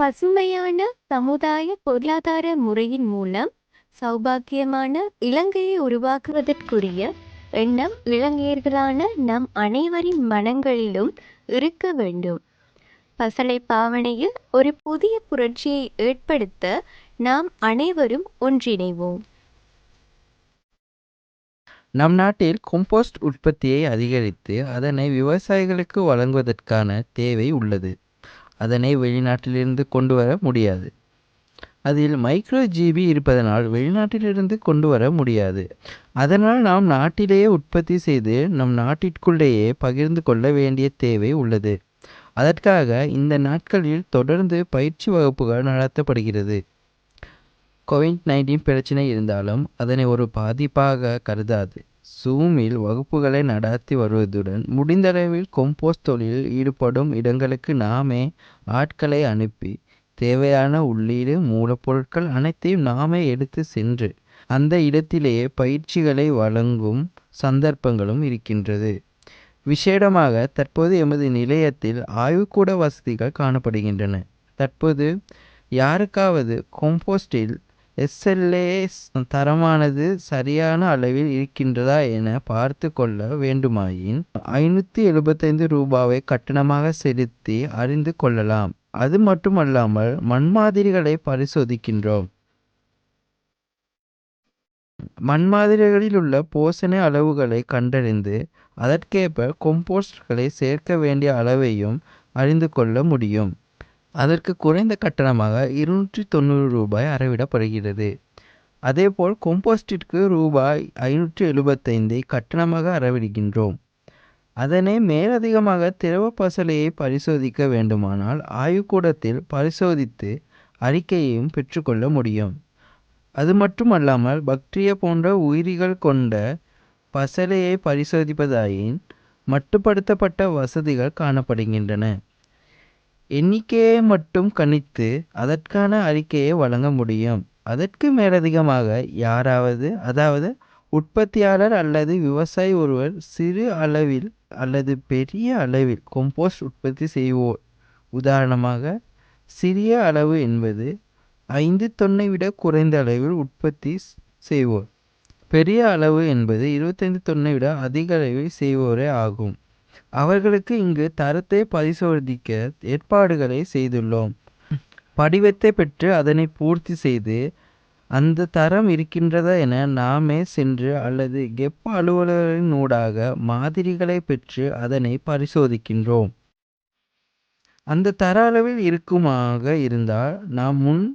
பசுமையான சமுதாய பொருளாதார முறையின் மூலம் சௌபாக்கியமான இலங்கையை உருவாக்குவதற்குரிய எண்ணம் இலங்கையர்களான நம் அனைவரின் மனங்களிலும் இருக்க வேண்டும். பசலை பாவனையில் ஒரு புதிய புரட்சியை ஏற்படுத்த நாம் அனைவரும் ஒன்றிணைவோம். நம் நாட்டில் கொம்போஸ்ட் உற்பத்தியை அதிகரித்து அதனை விவசாயிகளுக்கு வழங்குவதற்கான தேவை உள்ளது. அதனை வெளிநாட்டிலிருந்து கொண்டு வர முடியாது. அதில் மைக்ரோ ஜிபி இருப்பதனால் வெளிநாட்டிலிருந்து கொண்டு வர முடியாது. அதனால் நாம் நாட்டிலேயே உற்பத்தி செய்து நம் நாட்டிற்குள்ளேயே பகிர்ந்து கொள்ள வேண்டிய தேவை உள்ளது. அதற்காக இந்த நாட்களில் தொடர்ந்து பயிற்சி வகுப்புகள் நடத்தப்படுகிறது. கோவிட்-19 பிரச்சனை இருந்தாலும் அதனை ஒரு பாதிப்பாக கருதாது ஜூமில் வகுப்புகளை நடத்தி வருவதுடன் முடிந்தளவில் கொம்போஸ்ட் தொழிலில் ஈடுபடும் இடங்களுக்கு நாமே ஆட்களை அனுப்பி தேவையான உள்ளீடு மூலப்பொருட்கள் அனைத்தையும் நாமே எடுத்து சென்று அந்த இடத்திலேயே பயிற்சிகளை வழங்கும் சந்தர்ப்பங்களும் இருக்கின்றது. விசேடமாக தற்போது எமது நிலையத்தில் ஆய்வுக்கூட வசதிகள் காணப்படுகின்றன. தற்போது யாருக்காவது கொம்போஸ்டில் SLA தரமானது சரியான அளவில் இருக்கின்றதா என பார்த்து கொள்ள வேண்டுமாயின் 575 ரூபாவை கட்டணமாக செலுத்தி அறிந்து கொள்ளலாம். அது மட்டுமல்லாமல் மண்மாதிரிகளை பரிசோதிக்கின்றோம். மண்மாதிரிகளில் உள்ள போசண அளவுகளை கண்டறிந்து அதற்கேற்ப கொம்போஸ்ட்களை சேர்க்க வேண்டிய அளவையும் அறிந்து கொள்ள முடியும். அதற்கு குறைந்த கட்டணமாக 290 ரூபாய் அறவிடப்படுகிறது. அதேபோல் கொம்போஸ்டிற்கு ரூபாய் 575 கட்டணமாக அறவிடுகின்றோம். அதனை மேலதிகமாக திரவ பசலையை பரிசோதிக்க வேண்டுமானால் ஆய்வுக்கூடத்தில் பரிசோதித்து அறிக்கையையும் பெற்றுக்கொள்ள முடியும். அது மட்டுமல்லாமல் பாக்டீரியா போன்ற உயிரிகள் கொண்ட பசலையை பரிசோதிப்பதாயின் மட்டுப்படுத்தப்பட்ட வசதிகள் காணப்படுகின்றன. எண்ணிக்கையை மட்டும் கணித்து அதற்கான அறிக்கையை வழங்க முடியும். அதற்கு மேலதிகமாக யாராவது அதாவது உற்பத்தியாளர் அல்லது விவசாயி ஒருவர் சிறு அளவில் அல்லது பெரிய அளவில் கொம்போஸ்ட் உற்பத்தி செய்வோர், உதாரணமாக சிறிய அளவு என்பது 5 தொன்னை விட குறைந்த அளவில் உற்பத்தி செய்வோர், பெரிய அளவு என்பது 25 தொன்னை விட அதிக அளவில் செய்வோரே ஆகும். அவர்களுக்கு இங்கு தரத்தை பரிசோதிக்க ஏற்பாடுகளை செய்துள்ளோம். படிவத்தை பெற்று அதனை பூர்த்தி செய்து அந்த தரம் இருக்கின்றதா என நாமே சென்று அல்லது கெப் அலுவலரின் ஊடாக மாதிரிகளை பெற்று அதனை பரிசோதிக்கின்றோம். அந்த தர அளவில் இருக்குமாக இருந்தால் நாம் முன்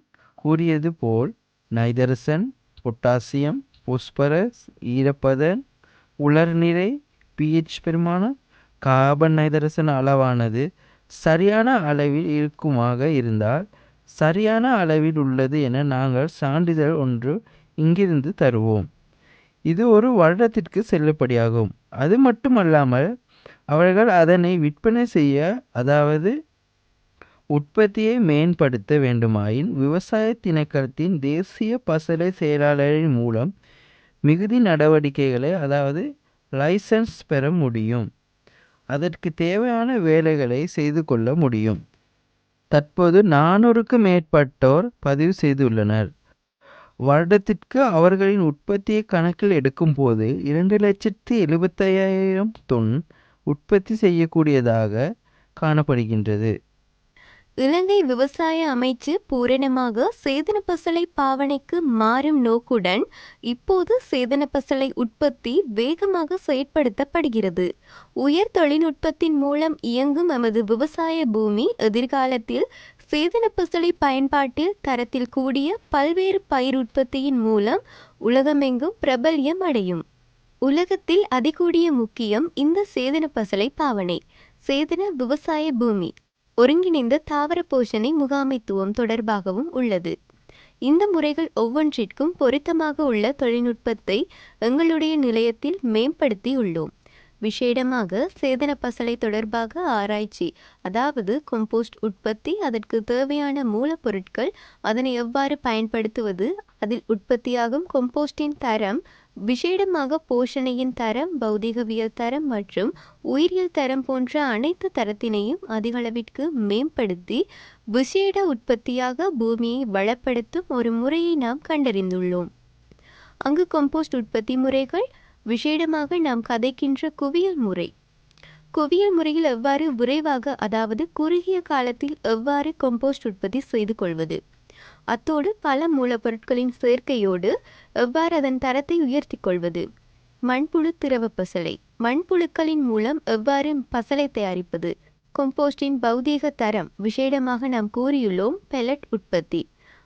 கூறியது போல் நைதரசன், பொட்டாசியம், பொஸ்பரஸ், ஈரப்பதன், உலர்நிறை, pH பெருமானம், கார்பன் நைதரசன் அளவானது சரியான அளவில் இருக்குமாக இருந்தால் சரியான அளவில் உள்ளது என நாங்கள் சான்றிதழ் ஒன்று இங்கிருந்து தருவோம். இது ஒரு வருடத்திற்கு செல்லுபடியாகும். அது மட்டுமல்லாமல் அவர்கள் அதனை விற்பனை செய்ய அதாவது உற்பத்தியை மேம்படுத்த வேண்டுமாயின் விவசாய திணைக்களத்தின் தேசிய பசலை செயலாளரின் மூலம் மிகுதி நடவடிக்கைகளை அதாவது லைசன்ஸ் பெற முடியும். அதற்கு தேவையான வேலைகளை செய்து கொள்ள முடியும். தற்போது 400க்கும் மேற்பட்டோர் பதிவு செய்துள்ளனர். வருடத்திற்கு அவர்களின் உற்பத்தியை கணக்கில் எடுக்கும் போது 2,75,000 தொன் உற்பத்தி செய்யக்கூடியதாக காணப்படுகின்றது. இலங்கை விவசாய அமைச்சு பூரணமாக சேதன பசலை பாவனைக்கு மாறும் நோக்குடன் இப்போது சேதன பசலை உற்பத்தி வேகமாக செயற்படுத்தப்படுகிறது. உயர் தொழில்நுட்பத்தின் மூலம் இயங்கும் எமது விவசாய பூமி எதிர்காலத்தில் சேதன பசலை பயன்பாட்டில் தரத்தில் கூடிய பல்வேறு பயிர் உற்பத்தியின் மூலம் உலகமெங்கும் பிரபல்யம் அடையும். உலகத்தில் அதிகூடிய முக்கியம் இந்த சேதன பசலை பாவனை, சேதன விவசாய பூமி ஒருங்கிணைந்த தாவர போஷணை முகாமைத்துவம் தொடர்பாகவும் உள்ளது. இந்த முறைகள் ஒவ்வொன்றிற்கும் பொருத்தமாக உள்ள தொழில்நுட்பத்தை எங்களுடைய நிலையத்தில் மேம்படுத்தி உள்ளோம். விசேடமாக சேதன பசலை தொடர்பாக ஆராய்ச்சி, அதாவது கொம்போஸ்ட் உற்பத்தி, அதற்கு தேவையான மூலப்பொருட்கள், அதனை எவ்வாறு பயன்படுத்துவது, அதில் உற்பத்தியாகும் கொம்போஸ்டின் தரம், விசேடமாக போஷணையின் தரம், பௌதிகவியல் தரம் மற்றும் உயிரியல் தரம் போன்ற அனைத்து தரத்தினையும் அதிகளவிற்கு மேம்படுத்தி விசேட உற்பத்தியாக பூமியை வளப்படுத்தும் ஒரு முறையை நாம் கண்டறிந்துள்ளோம். அங்கு கம்போஸ்ட் உற்பத்தி முறைகள் விசேடமாக நாம் கதைக்கின்ற குவியல் முறை. குவியல் முறையில் எவ்வாறு விரைவாக, அதாவது குறுகிய காலத்தில் எவ்வாறு கம்போஸ்ட் உற்பத்தி செய்து கொள்வது, அத்தோடு பல மூலப்பொருட்களின் சேர்க்கையோடு எவ்வாறு அதன் தரத்தை உயர்த்தி கொள்வது, மண்புழு திரவ பசலை, மண்புழுக்களின் மூலம் எவ்வாறு பசலை தயாரிப்பது, கம்போஸ்டின் பௌதீக தரம் விசேடமாக நாம் கூறியுள்ளோம் பெலட் உற்பத்தி.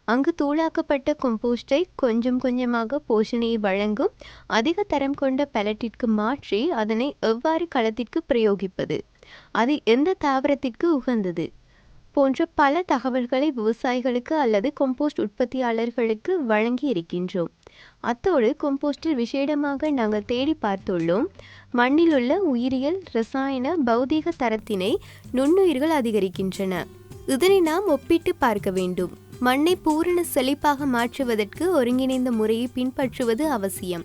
அங்கு தூளாக்கப்பட்ட கம்போஸ்டை கொஞ்சம் கொஞ்சமாக போஷணையை வழங்கும் அதிக தரம் கொண்ட பெலட்டிற்கு மாற்றி அதனை எவ்வாறு களத்திற்கு பிரயோகிப்பது, அது எந்த தாவரத்திற்கு உகந்தது போன்ற பல தகவல்களை விவசாயிகளுக்கு அல்லது கம்போஸ்ட் உற்பத்தியாளர்களுக்கு வழங்கி இருக்கின்றோம். அத்தோடு கம்போஸ்டில் விசேடமாக நாங்கள் தேடி பார்த்துள்ளோம் மண்ணிலுள்ள உயிரியல், இரசாயன, பௌதீக தரத்தினை நுண்ணுயிர்கள் அதிகரிக்கின்றன. இதனை நாம் ஒப்பிட்டு பார்க்க வேண்டும். மண்ணை பூரண செழிப்பாக மாற்றுவதற்கு ஒருங்கிணைந்த முறையை பின்பற்றுவது அவசியம்.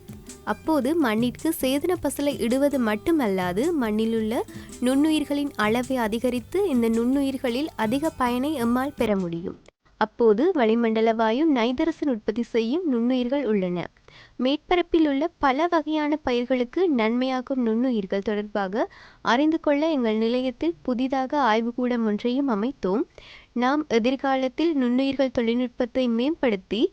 அப்போது மண்ணிற்கு சேதன பசலை இடுவது மட்டுமல்லாது மண்ணிலுள்ள நுண்ணுயிர்களின் அளவை அதிகரித்து இந்த நுண்ணுயிர்களில் அதிக பயனை எம்மால் பெற முடியும். அப்போது வளிமண்டல வாயு நைதரசன் உற்பத்தி செய்யும் நுண்ணுயிர்கள் உள்ளன. மேற்பரப்பில் உள்ள பல வகையான பயிர்களுக்கு நன்மையாக்கும் நுண்ணுயிர்கள் தொடர்பாக அறிந்து கொள்ள எங்கள் நிலையத்தில் புதிதாக ஆய்வுக்கூடம் ஒன்றையும் அமைத்தோம். நாம் எதிர்காலத்தில் நுண்ணுயிர்கள் தொழில்நுட்பத்தை மேம்படுத்தி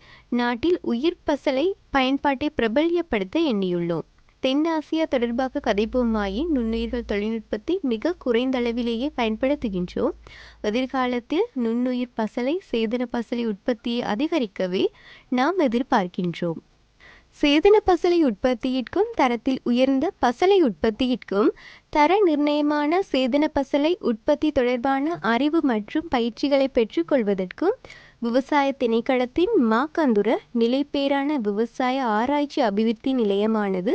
நாட்டில் உயிர் பசலை பயன்பாட்டை பிரபல்யப்படுத்த எண்ணியுள்ளோம். தென்னாசியா தொடர்பாக கதைப்போமாயின் நுண்ணுயிர்கள் தொழில்நுட்பத்தை மிக குறைந்த அளவிலேயே பயன்படுத்துகின்றோம். எதிர்காலத்தில் நுண்ணுயிர் பசலை, சேதன பசலை உற்பத்தியை அதிகரிக்கவே நாம் எதிர்பார்க்கின்றோம். சேதன பசலை உற்பத்தியிற்கும் தரத்தில் உயர்ந்த பசலை உற்பத்தியிற்கும் தர நிர்ணயமான சேதன பசலை உற்பத்தி தொடர்பான அறிவு மற்றும் பயிற்சிகளை பெற்றுக்கொள்வதற்கும் விவசாய திணைக்களத்தின் மாக்கந்துர நிலைப்பேறான விவசாய ஆராய்ச்சி அபிவிருத்தி நிலையமானது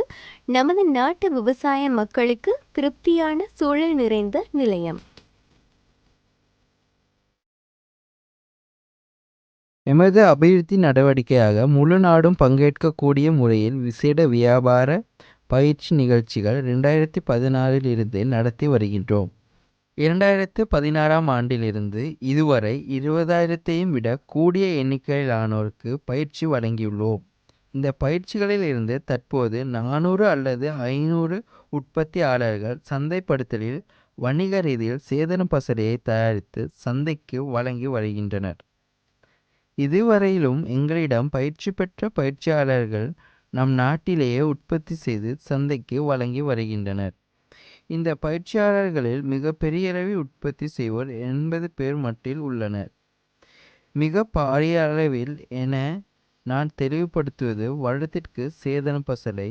நமது நாட்டு விவசாய மக்களுக்கு திருப்தியான சூழல் நிறைந்த நிலையம். எமது அபிவிருத்தி நடவடிக்கையாக முழு நாடும் பங்கேற்கக்கூடிய முறையில் விசேட வியாபார பயிற்சி நிகழ்ச்சிகள் 2016 இருந்து நடத்தி வருகின்றோம். 2016ஆம் ஆண்டிலிருந்து இதுவரை 20,000ஐயும் விட கூடிய எண்ணிக்கையிலானோருக்கு பயிற்சி வழங்கியுள்ளோம். இந்த பயிற்சிகளில் இருந்து தற்போது 400 அல்லது 500 உற்பத்தியாளர்கள் சந்தைப்படுத்தலில் வணிக ரீதியில் சேதன பசலையை தயாரித்து சந்தைக்கு வழங்கி வருகின்றனர். இதுவரையிலும் எங்களிடம் பயிற்சி பெற்ற பயிற்சியாளர்கள் நம் நாட்டிலேயே உற்பத்தி செய்து சந்தைக்கு வழங்கி வருகின்றனர். இந்த பயிற்சியாளர்களில் மிக பெரிய அளவில் உற்பத்தி செய்வோர் 80 பேர் மட்டில் உள்ளனர். மிக பாரிய அளவில் என நான் தெளிவுபடுத்துவது வருடத்திற்கு சேதன பசலை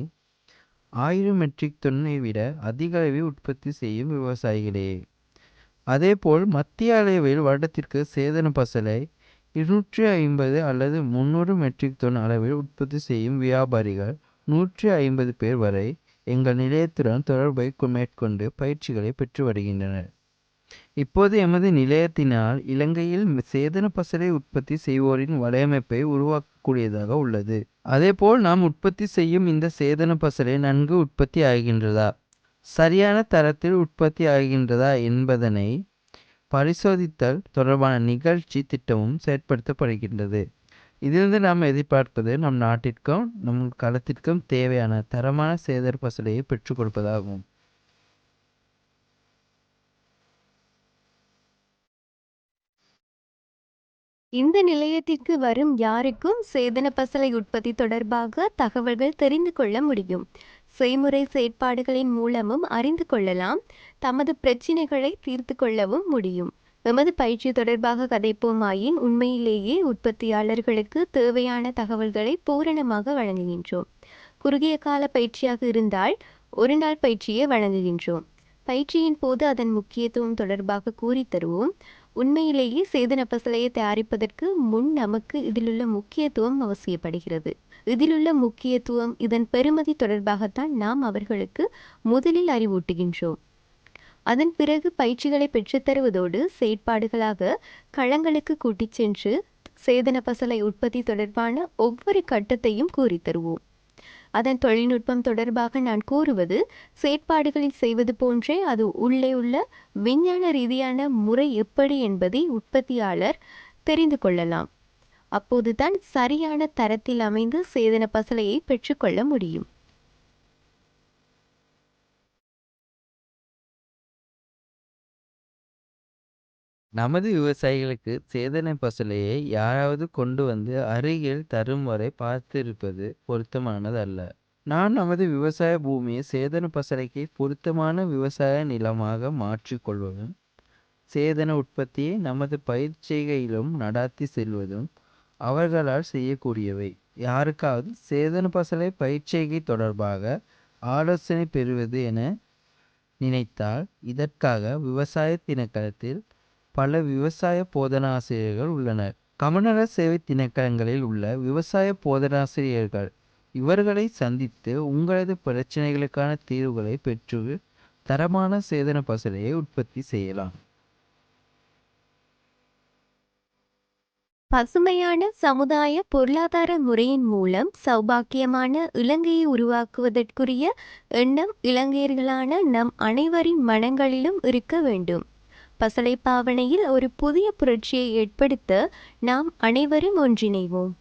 1000 மெட்ரிக் டன்னை விட அதிக அளவில் உற்பத்தி செய்யும் விவசாயிகளே. அதேபோல் மத்திய அளவில் வருடத்திற்கு சேதன பசலை 250 அல்லது 300 மெட்ரிக் டன் அளவில் உற்பத்தி செய்யும் வியாபாரிகள் 150 பேர் வரை எங்கள் நிலையத்துடன் தொடர்பை மேற்கொண்டு பயிற்சிகளை பெற்று வருகின்றனர். இப்போது எமது நிலையத்தினால் இலங்கையில் சேதன பசலை உற்பத்தி செய்வோரின் வலையமைப்பை உருவாக்கக்கூடியதாக உள்ளது. அதேபோல் நாம் உற்பத்தி செய்யும் இந்த சேதன பசலை நன்கு உற்பத்தி ஆகின்றதா, சரியான தரத்தில் உற்பத்தி ஆகின்றதா என்பதனை பரிசோதித்தல் தொடர்பான நிகழ்ச்சி திட்டமும் செயற்படுத்தப்படுகின்றது. இதிலிருந்து நாம் எதிர்பார்ப்பது நம் நாட்டிற்கும் நம் களத்திற்கும் தேவையான தரமான சேதன பசலையை பெற்றுக் கொடுப்பதாகும். இந்த நிலையத்திற்கு வரும் யாருக்கும் சேதன பசலை உற்பத்தி தொடர்பாக தகவல்கள் தெரிந்து கொள்ள முடியும். செய்முறை செயற்பாடுகளின் மூலமும் அறிந்து கொள்ளலாம். தமது பிரச்சினைகளை தீர்த்து கொள்ளவும் முடியும். எமது பயிற்சி தொடர்பாக கதைப்போமாயின் உண்மையிலேயே உற்பத்தியாளர்களுக்கு தேவையான தகவல்களை பூரணமாக வழங்குகின்றோம். குறுகிய கால பயிற்சியாக இருந்தால் ஒரு நாள் பயிற்சியை வழங்குகின்றோம். பயிற்சியின் போது அதன் முக்கியத்துவம் தொடர்பாக கூறி தருவோம். உண்மையிலேயே சேதன பசலையை தயாரிப்பதற்கு முன் நமக்கு இதிலுள்ள முக்கியத்துவம் அவசியப்படுகிறது. இதிலுள்ள முக்கியத்துவம், இதன் பெறுமதி தொடர்பாகத்தான் நாம் அவர்களுக்கு முதலில் அறிவூட்டுகின்றோம். அதன் பிறகு பயிற்சிகளை பெற்றுத்தருவதோடு செயற்பாடுகளாக களங்களுக்கு கூட்டிச் சென்று சேதன பசலை உற்பத்தி தொடர்பான ஒவ்வொரு கட்டத்தையும் கூறி தருவோம். அதன் தொழில்நுட்பம் தொடர்பாக நான் கூறுவது, செயற்பாடுகளில் செய்வது போன்றே அது உள்ளே உள்ள விஞ்ஞான ரீதியான முறை எப்படி என்பதை உற்பத்தியாளர் தெரிந்து கொள்ளலாம். அப்போதுதான் சரியான தரத்தில் அமைந்து சேதன பசலையை பெற்றுக்கொள்ள முடியும். நமது விவசாயிகளுக்கு சேதன பசலையை யாராவது கொண்டு வந்து அருகில் தரும் வரை பார்த்திருப்பது பொருத்தமானது அல்ல. நான் நமது விவசாய பூமியை சேதன பசலைக்கு பொருத்தமான விவசாய நிலமாக மாற்றிக் கொள்வதும், சேதன உற்பத்தியை நமது பயிர்ச்செய்கையிலும் நடாத்தி செல்வதும் அவர்களால் செய்யக்கூடியவை. யாருக்காவது சேதன பசலை பயிர்ச்செய்கை தொடர்பாக ஆலோசனை பெறுவது என நினைத்தால், இதற்காக விவசாய திணைக்களத்தில் பல விவசாய போதனாசிரியர்கள் உள்ளனர். கமநல சேவை திணைக்களங்களில் உள்ள விவசாய போதனாசிரியர்கள் இவர்களை சந்தித்து உங்களது பிரச்சனைகளுக்கான தீர்வுகளை பெற்று தரமான சேதன பசலையை உற்பத்தி செய்யலாம். பசுமையான சமுதாய பொருளாதார முறையின் மூலம் சௌபாக்கியமான இலங்கையை உருவாக்குவதற்குரிய எண்ணம் இலங்கையர்களான நம் அனைவரின் மனங்களிலும் இருக்க வேண்டும். பசலை பாவனையில் ஒரு புதிய புரட்சியை ஏற்படுத்த நாம் அனைவரும் ஒன்றிணைவோம்.